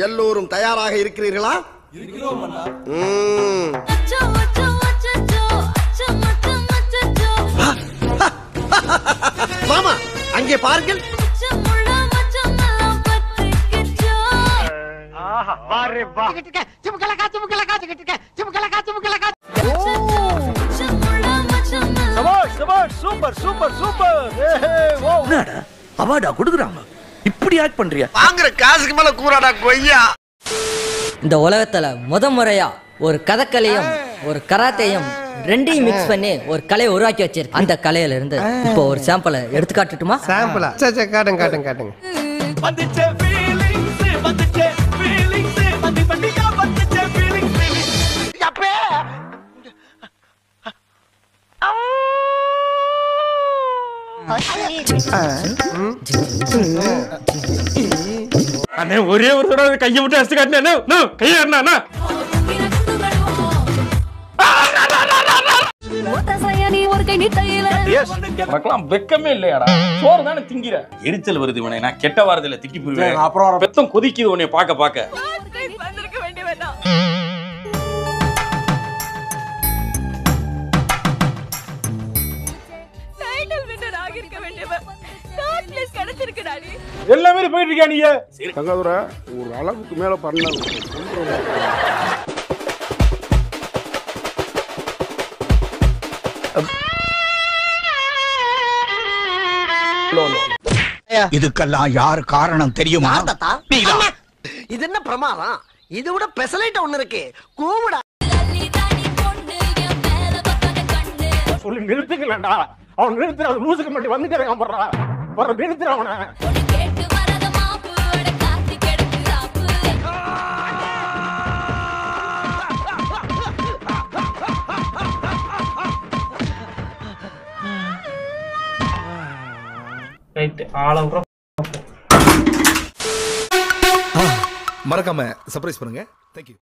எல்லோரும் தயாராக இருக்கிறீர்களா? மாமா அங்கே பாருங்கள். அவார்டா கொடுக்குறாங்க. இப்படி ஆக்ட் பண்றியா? வாங்குற காசுக்கு மேல கூறாடா கொய்யா. இந்த உலகத்துல முறையா ஒரு கதக்கலையும் ஒரு கராத்தையும் ரெண்டையும் மிக்ஸ் பண்ணி ஒரு கலையை உருவாக்கி வச்சிருக்கு. அந்த கலையில இருந்து இப்போ ஒரு சாம்பிளை எடுத்து காட்டுட்டுமா? சாம்பிளா? சே காட்டுங்க. அண்ணே ஒரே ஒரு தடவை கையை விட்டு அடிச்சு காட்டினே. கையை அண்ணா வெக்கமே இல்லையாடா? சோறு தானே திங்கிற. எரிச்சல் வருது இவனை. நான் கெட்ட வாரத்துல திக்கி போயிருவேன். அப்புறம் பெத்தம் கொதிக்குது உன்னை பாக்க. எல்லாமே போயிட்டு இருக்கியா நீ? தங்கதுரை ஒரு அளவுக்கு மேல பண்ண இதுக்கெல்லாம் யார் காரணம் தெரியுமா? இது என்ன பிரமாதம்? இது விட பெசலைட் ஒண்ணு இருக்கு. கூவுடா. சொல்லி நிறுத்துக்கலடா. அவன் நிறுத்துற லூசுக்கு மட்டும் வந்துட்டே போடுறா. வர நிறுத்துற அவனை. மறக்காம சர்ப்ரைஸ் பண்ணுங்க. Thank you.